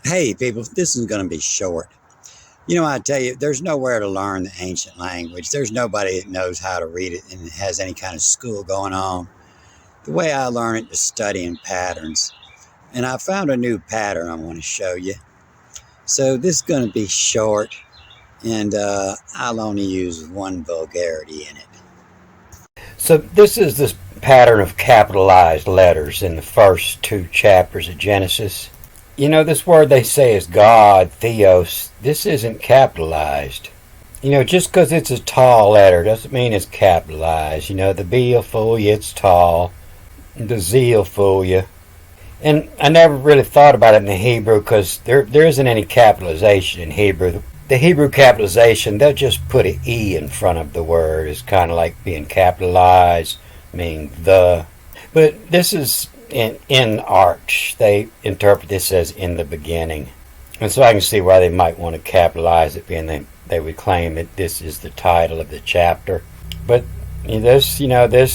Hey, people, this is going to be short. I tell you, there's nowhere to learn the ancient language. There's nobody that knows how to read it and has any kind of school going on. The way I learn it is studying patterns. And I found a new pattern I want to show you. So this is going to be short, and I'll only use one vulgarity in it. So this is this pattern of capitalized letters in the first two chapters of Genesis. This word they say is God, Theos. This isn't capitalized. Just because it's a tall letter doesn't mean it's capitalized. The B will fool you, it's tall. The Z will fool you. And I never really thought about it in the Hebrew because there isn't any capitalization in Hebrew. The Hebrew capitalization, they'll just put an E in front of the word. It's kind of like being capitalized, meaning the. But this is in arch. They interpret this as in the beginning. And so I can see why they might want to capitalize it, being they would claim that this is the title of the chapter. But this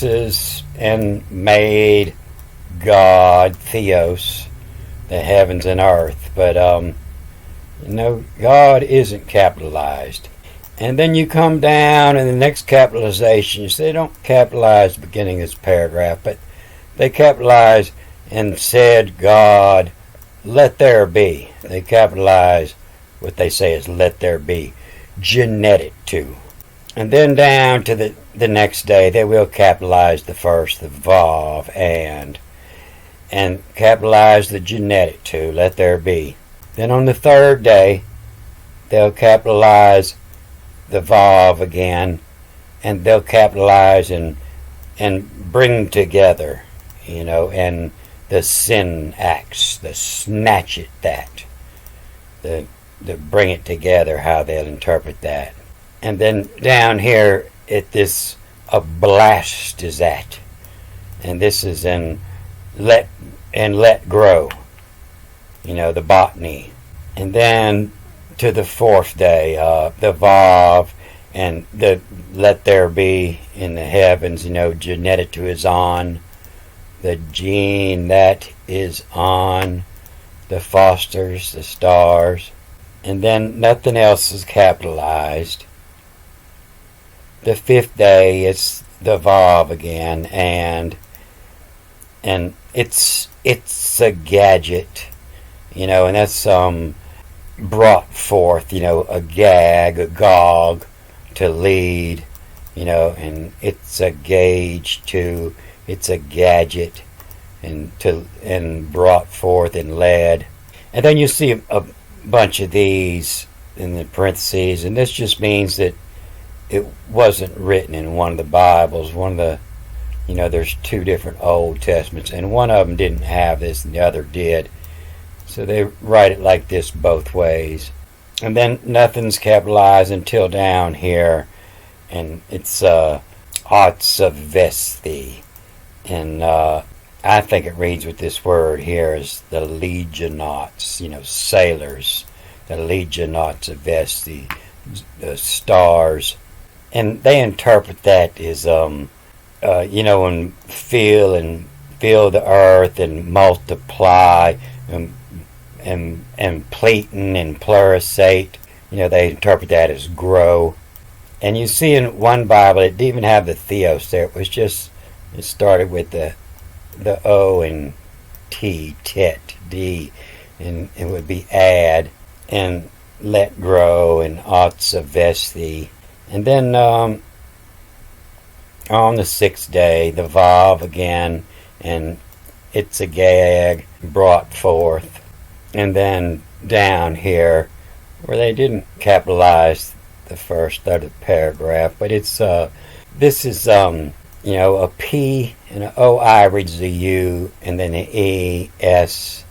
is and made God, Theos, the heavens and earth. But God isn't capitalized. And then you come down in the next capitalization. You say they don't capitalize the beginning of this paragraph, but they capitalize and said, God, let there be. They capitalize what they say is let there be. Genetic to. And then down to the next day, they will capitalize the first, the vav, and capitalize the genetic to, let there be. Then on the third day, they'll capitalize the vav again, and they'll capitalize and bring together, and the sin acts, the snatch it that, the bring it together, how they'll interpret that. And then down here at this, a blast is at, and this is in let grow, the botany. And then to the fourth day, the vav and the let there be in the heavens, genetitu is on, the gene that is on, the fosters, the stars, and then nothing else is capitalized. The fifth day, it's the vav again, and it's a gadget, and that's brought forth, a gag, a gog, to lead, and it's a gauge to, it's a gadget, and brought forth and led. And then you see a bunch of these in the parentheses, and this just means that it wasn't written in one of the Bibles. One of the, there's two different Old Testaments, and one of them didn't have this and the other did. So they write it like this both ways. And then nothing's capitalized until down here, and it's Otsavesti. And I think it reads with this word here as the legionauts, sailors, the legionauts of Vesti, the stars. And they interpret that as, and fill the earth and multiply and pleatin and pluricate. They interpret that as grow. And you see in one Bible, it didn't even have the Theos there. It started with the O and T, tet, D, and it would be add and let grow and Otsavesti. And then on the sixth day, the vav again, and it's a gag brought forth. And then down here, where they didn't capitalize the first third of the paragraph, but it's this is a P and an O-I reads the U, and then an E-S-O-M-E-N.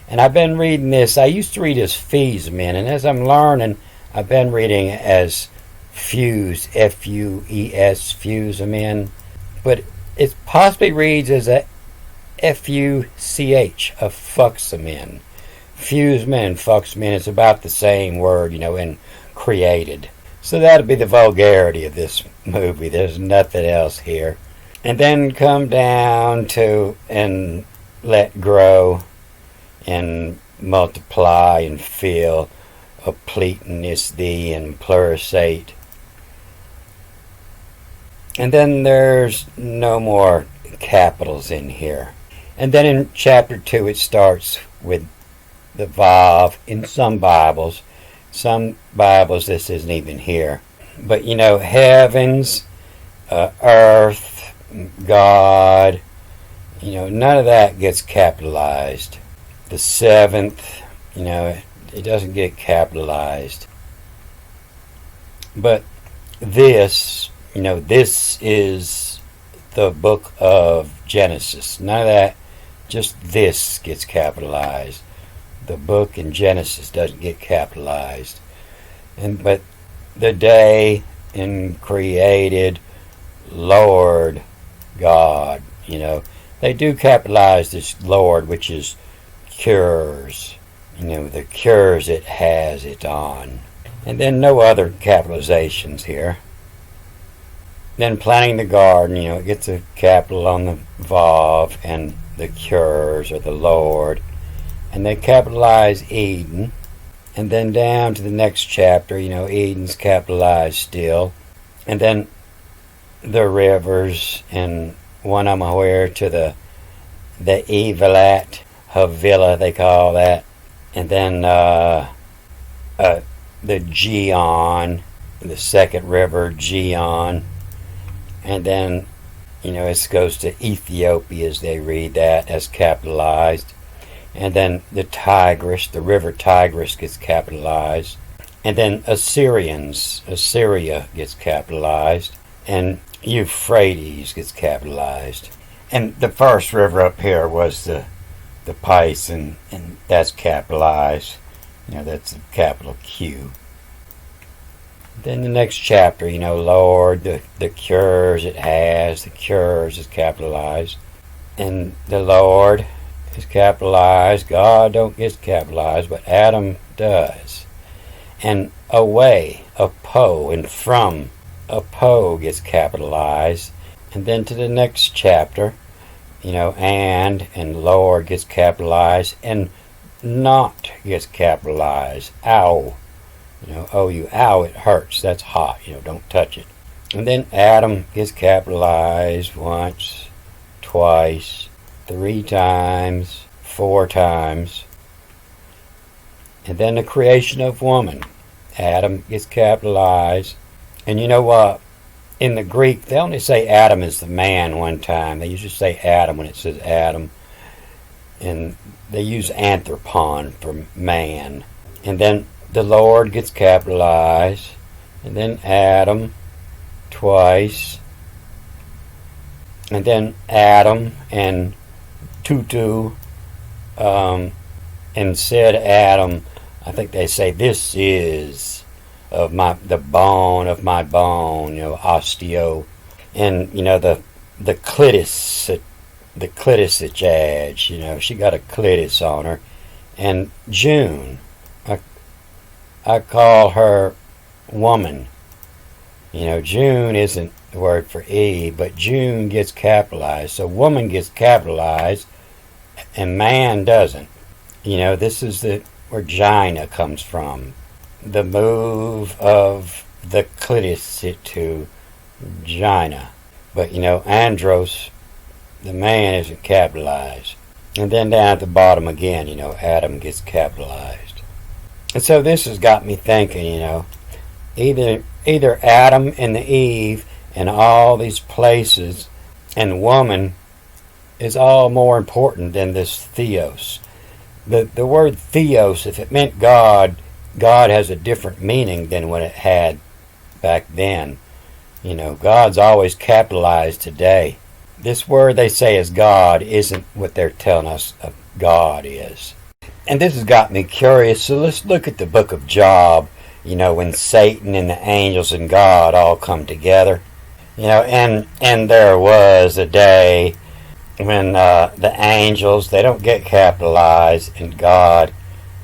And I've been reading this. I used to read as Feesmen, and as I'm learning, I've been reading as fuse, F-U-E-S, fuse them in. But it possibly reads as a F-U-C-H, a fucks them in. Fuse men, fucks men, it's about the same word, in created. So that'll be the vulgarity of this movie. There's nothing else here. And then come down to and let grow. and multiply and fill, opleton is thee and pluricate. And then there's no more capitals in here. And then in chapter 2 it starts with the Vav in some Bibles. Some Bibles this isn't even here. But heavens, earth, God, none of that gets capitalized. The seventh, it doesn't get capitalized. But this is the book of Genesis. None of that, just this gets capitalized. The book in Genesis doesn't get capitalized. But the day in created Lord God, they do capitalize this Lord, which is cures, the cures it has it on. And then no other capitalizations here. Then planting the garden, it gets a capital on the Vav and the cures or the Lord. And they capitalize Eden. And then down to the next chapter, Eden's capitalized still. And then the rivers, and one I'm aware to the Evilat, Havila they call that. And then the Gion, the second river, Gion. And then, it goes to Ethiopia as they read that as capitalized. And then the Tigris, the river Tigris gets capitalized. And then Assyria gets capitalized. And Euphrates gets capitalized. And the first river up here was the Pison, and that's capitalized. That's a capital Q. Then the next chapter, Lord, the cures it has, the cures is capitalized. And the Lord is capitalized. God don't get capitalized, but Adam does. And away, apo, and from, apo gets capitalized. And then to the next chapter, and Lord gets capitalized, and not gets capitalized. Ow. OU, ow, it hurts. That's hot. Don't touch it. And then Adam gets capitalized once, twice, 3 times, 4 times. And then the creation of woman. Adam gets capitalized. And you know what? In the Greek, they only say Adam is the man one time. They usually say Adam when it says Adam. And they use anthropon for man. And then the Lord gets capitalized. And then Adam twice. And then Adam and Tutu. And said Adam, I think they say, this is the bone of my bone, osteo. And, the clitis, the clitis, she got a clitis on her. And June, I call her woman. June isn't the word for Eve, but June gets capitalized. So woman gets capitalized, and man doesn't. This is where Gina comes from. The move of the clitis to Gina. But, andros, the man isn't capitalized. And then down at the bottom again, Adam gets capitalized. And so this has got me thinking, either Adam and the Eve and all these places and woman is all more important than this Theos. The word Theos, if it meant God, God has a different meaning than what it had back then. God's always capitalized today. This word they say is God isn't what they're telling us God is. And this has got me curious, so let's look at the book of Job, when Satan and the angels and God all come together. And there was a day when the angels, they don't get capitalized, and God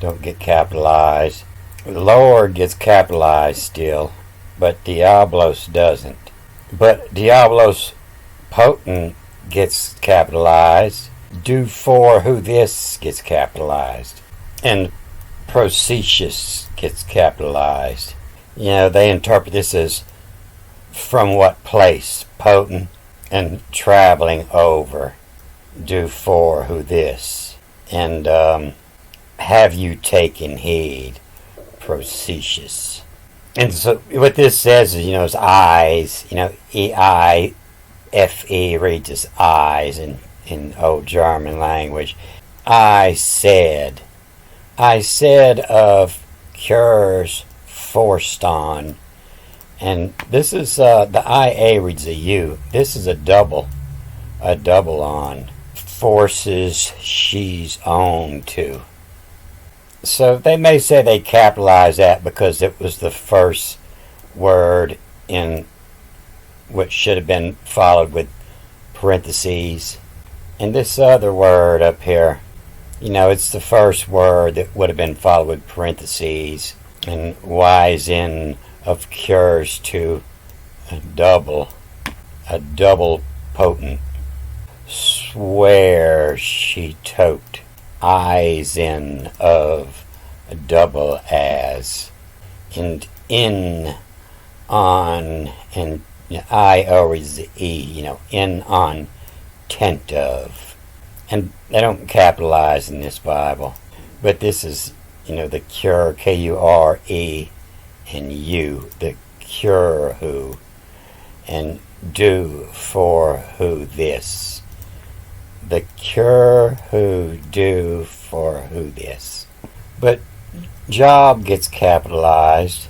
don't get capitalized. The Lord gets capitalized still, but Diablos doesn't. But Diablos potent gets capitalized, Do for who this gets capitalized. And procetious gets capitalized. They interpret this as from what place, potent, and traveling over. Do for who this. And have you taken heed, procetious. And so what this says is, eyes, E-I-F-E reads as eyes in Old German language. I said of cures Forston. And this is, the IA reads a U. This is a double on. Forces she's owned to. So they may say they capitalize that because it was the first word in which should have been followed with parentheses. And this other word up here, it's the first word that would have been followed with parentheses. And wise in of cures to a double potent. Swear she tote. Eyes in of a double as. And in on and I-O is the E, in on tent of. And they don't capitalize in this Bible. But this is, the cure, K-U-R-E, and you, the cure who, and do for who this. The cure who do for who this. But job gets capitalized,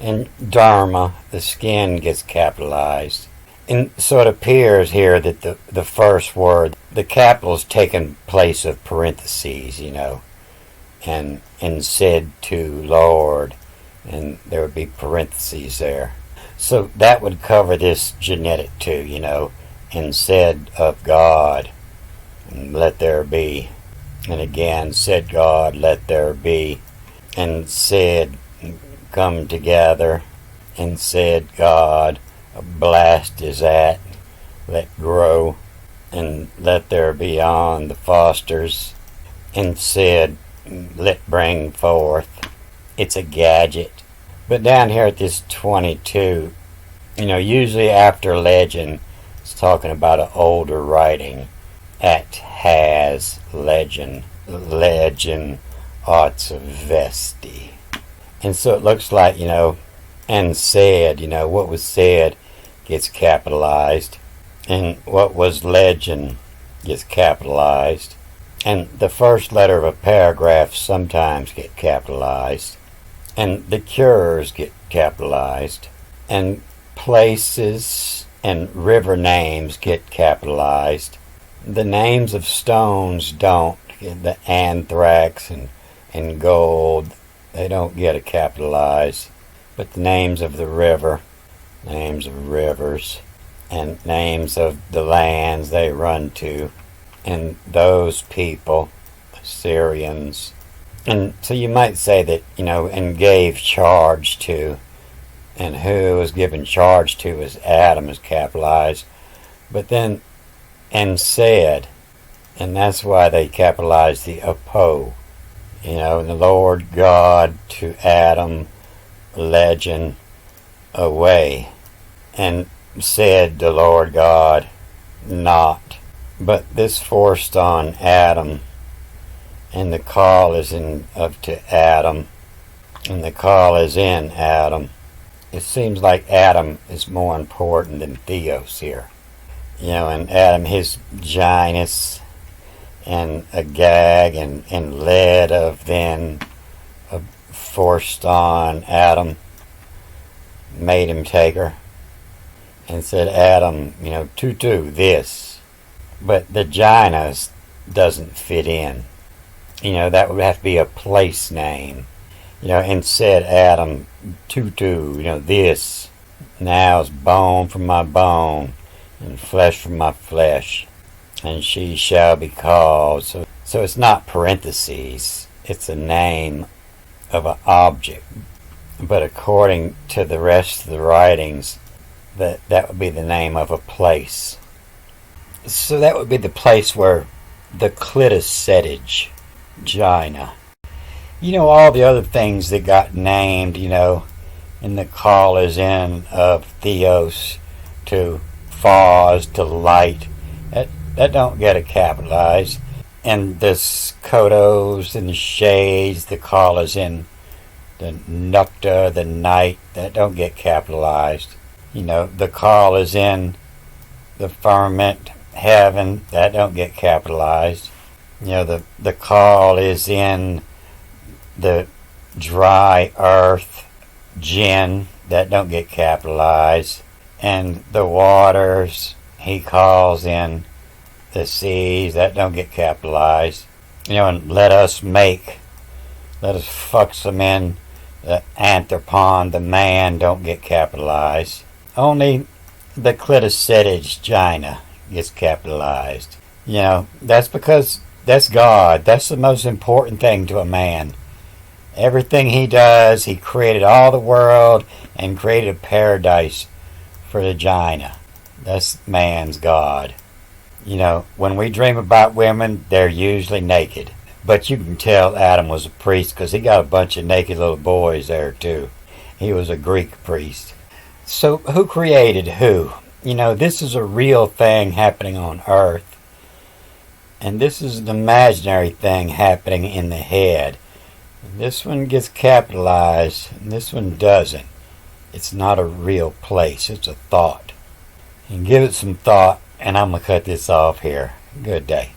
and dharma, the skin, gets capitalized. And so it appears here that the first word, the capital's taken place of parentheses, and said to Lord, and there would be parentheses there. So that would cover this genetic too, and said of God, and let there be. And again, said God, let there be. And said, come together. And said God, a blast is at, let grow. And let there be on the fosters. And said, let bring forth. It's a gadget. But down here at this 22, usually after legend, it's talking about an older writing. At has legend oughts of vesti. And so it looks like, and said, what was said gets capitalized, and what was legend gets capitalized, and the first letter of a paragraph sometimes get capitalized, and the cures get capitalized, and places and river names get capitalized. The names of stones don't. The anthrax and gold, they don't get a capitalized. But the names of the river, names of rivers, and names of the lands they run to, and those people, Assyrians. And so you might say that, and gave charge to, and who was given charge to as Adam is capitalized. But then, and said, and that's why they capitalized the apo. And the Lord God to Adam, legend, away. And said the Lord God, not. But this forced on Adam, and the call is to Adam, and the call is in Adam. It seems like Adam is more important than Theos here. And Adam, his gynus, and Agag, and led of then, forced on Adam, made him take her, and said, Adam, tutu, this. But the gynus doesn't fit in. That would have to be a place name. And said Adam, tutu, this. Now is bone from my bone, and flesh from my flesh, and she shall be called. So it's not parentheses, it's a name of an object. But according to the rest of the writings, that would be the name of a place. So that would be the place where the clitosetage, gina. You know, all the other things that got named, you know, in the call is in of Theos to Phos to light. That don't get it capitalized. And the Kodos and the shades, the call is in the nukta, the night, that don't get capitalized. You know, the call is in the firmament, heaven, that don't get capitalized. You know, the call is in the dry earth, jinn, that don't get capitalized. And the waters, he calls in the seas, that don't get capitalized. You know, and let us fuck some in, the anthropon, the man, don't get capitalized. Only the clitosetage, gina, gets capitalized. You know, that's because that's God. That's the most important thing to a man. Everything he does, he created all the world and created a paradise for the gina. That's man's God. You know, when we dream about women, they're usually naked. But you can tell Adam was a priest because he got a bunch of naked little boys there too. He was a Greek priest. So who created who? You know, this is a real thing happening on earth. And this is an imaginary thing happening in the head. This one gets capitalized and this one doesn't. It's not a real place. It's a thought. And give it some thought, and I'm going to cut this off here. Good day.